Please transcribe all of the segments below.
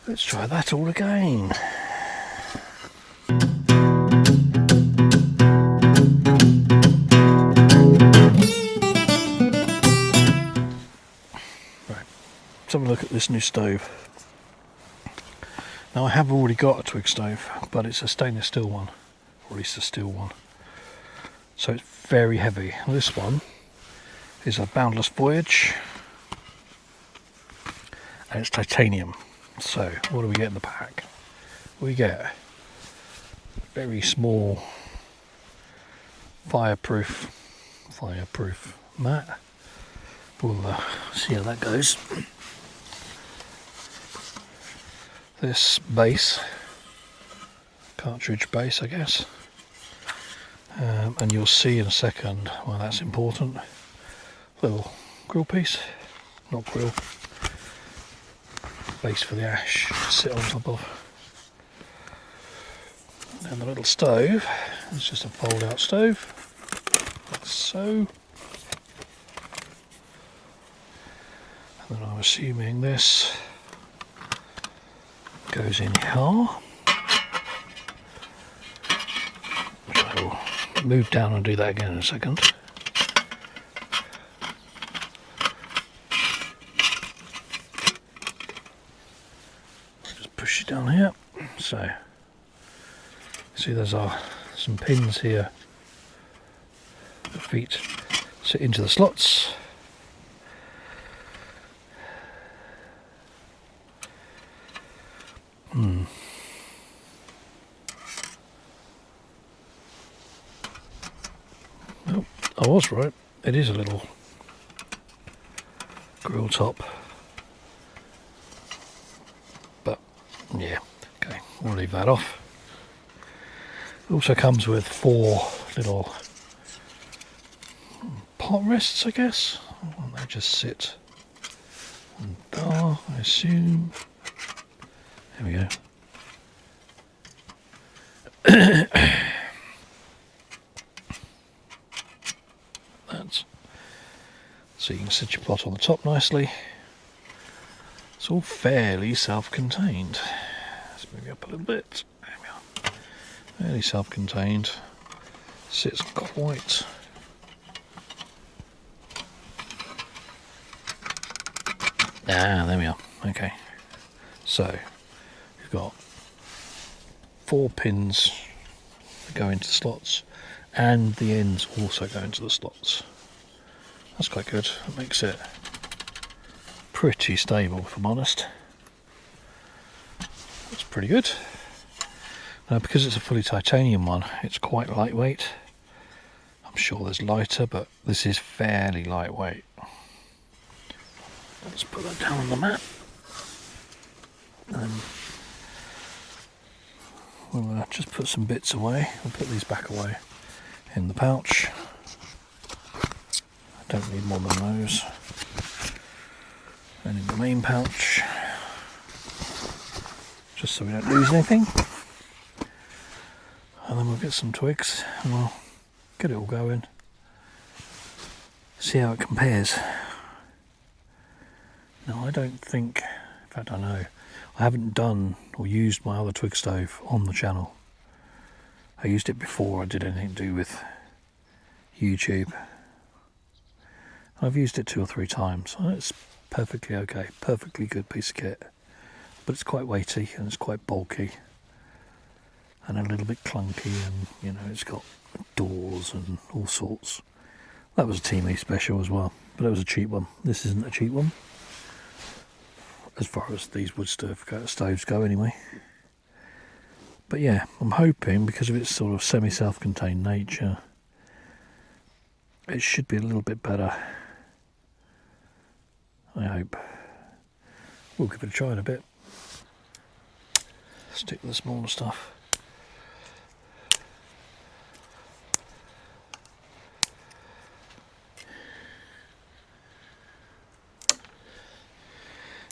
Let's try that all again. Right, let's have a look at this new stove. Now I have already got a Twig stove, but it's a stainless steel one, or at least a steel one. So it's very heavy. This one is a Boundless Voyage, and it's titanium. So what do we get in the pack? We get a very small fireproof mat. We'll see how that goes. This base, cartridge base, I guess, and you'll see in a second why that's important. Little grill piece, not grill, base for the ash to sit on top of. And the little stove is just a fold out stove, like so. And then I'm assuming this goes in here, which I will move down and do that again in a second. Just push it down here. So see, there's some pins here. The feet sit into the slots. Oh, I was right. It is a little grill top. But yeah, okay, we'll leave that off. It also comes with 4 little pot rests, I guess. They just sit on there, I assume. There we go. That's so you can set your pot on the top nicely. It's all fairly self-contained. Let's move it up a little bit. There we are. Fairly self-contained. Sits quite there we are. Okay. So you've got 4 pins that go into the slots, and the ends also go into the slots. That's quite good. It makes it pretty stable, if I'm honest. That's pretty good. Now, because it's a fully titanium one, it's quite lightweight. I'm sure there's lighter, but this is fairly lightweight. Let's put that down on the mat. And we'll just put some bits away. We'll put these back away in the pouch. I don't need more than those. And in the main pouch, just so we don't lose anything. And then we'll get some twigs and we'll get it all going. See how it compares. Now, I don't think, in fact I know, I haven't done or used my other Twig stove on the channel. I used it before I did anything to do with YouTube. I've used it 2 or 3 times. It's perfectly okay, perfectly good piece of kit. But it's quite weighty and it's quite bulky. And a little bit clunky, and you know, it's got doors and all sorts. That was a Team E special as well, but it was a cheap one. This isn't a cheap one, as far as these wood stoves go anyway. But yeah, I'm hoping, because of its sort of semi-self-contained nature, it should be a little bit better. I hope. We'll give it a try in a bit. Stick with the smaller stuff.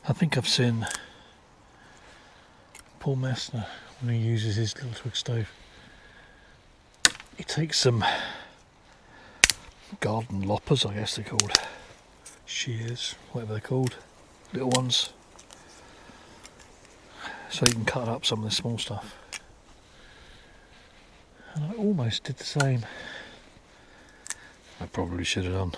I think I've seen Paul Messner, when he uses his little Twig stove, he takes some garden loppers, I guess they're called, shears, whatever they're called, little ones, so you can cut up some of the small stuff. And I almost did the same. I probably should have done.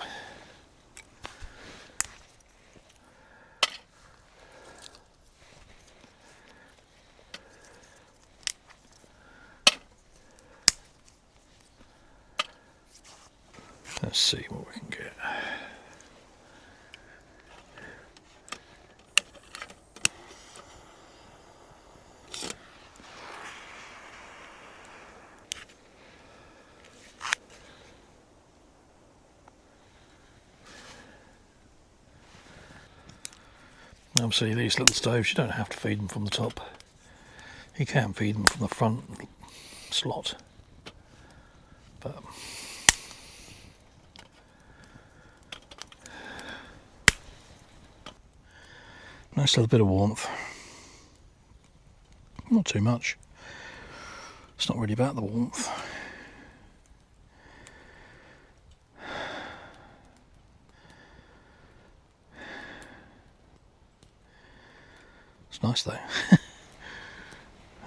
Let's see what we can get. Obviously these little stoves, you don't have to feed them from the top. You can feed them from the front slot. But nice little bit of warmth. Not too much. It's not really about the warmth. It's nice though.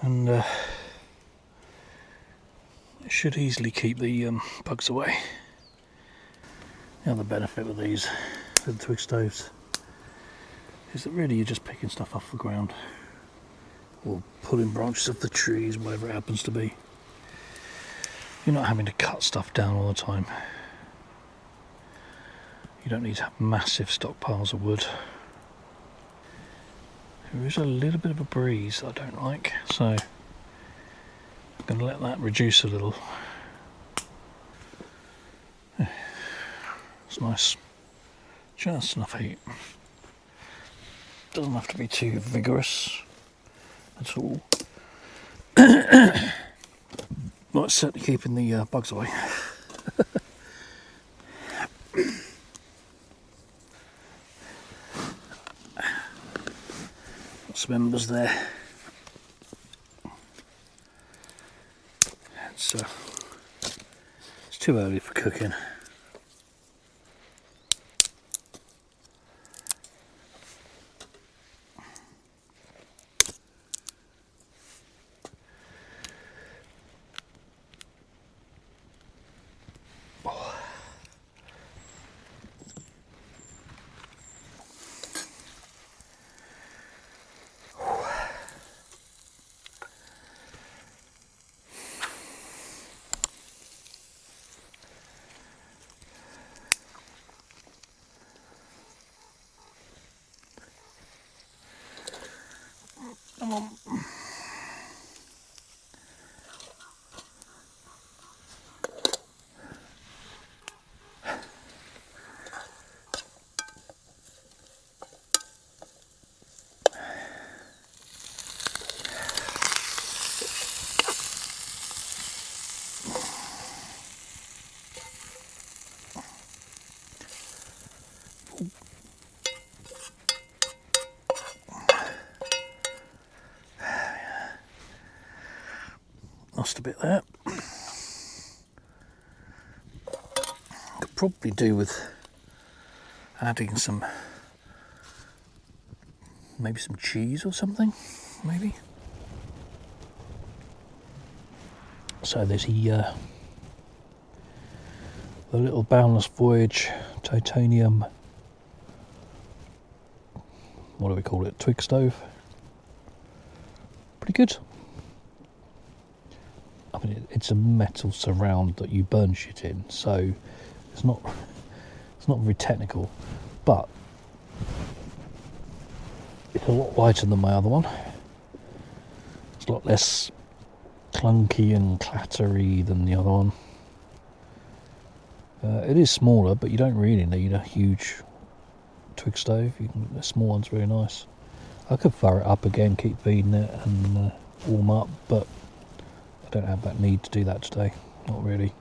And it should easily keep the bugs away. The other benefit with these little Twig stoves is that really you're just picking stuff off the ground or pulling branches of the trees, whatever it happens to be. You're not having to cut stuff down all the time. You don't need to have massive stockpiles of wood. There is a little bit of a breeze I don't like, so I'm going to let that reduce a little. It's nice, just enough heat. Doesn't have to be too vigorous at all. Well, it's certainly keeping the bugs away. Some embers there. It's too early for cooking. Come on. Lost a bit there. Could probably do with adding some, maybe some cheese or something, maybe. So there's the little Boundless Voyage titanium, what do we call it, Twig stove. Pretty good. I mean, it's a metal surround that you burn shit in, so it's not very technical, but it's a lot lighter than my other one. It's a lot less clunky and clattery than the other one. It is smaller, but you don't really need a huge Twig stove. The small one's really nice. I could fire it up again, keep feeding it and warm up, but I don't have that need to do that today, not really.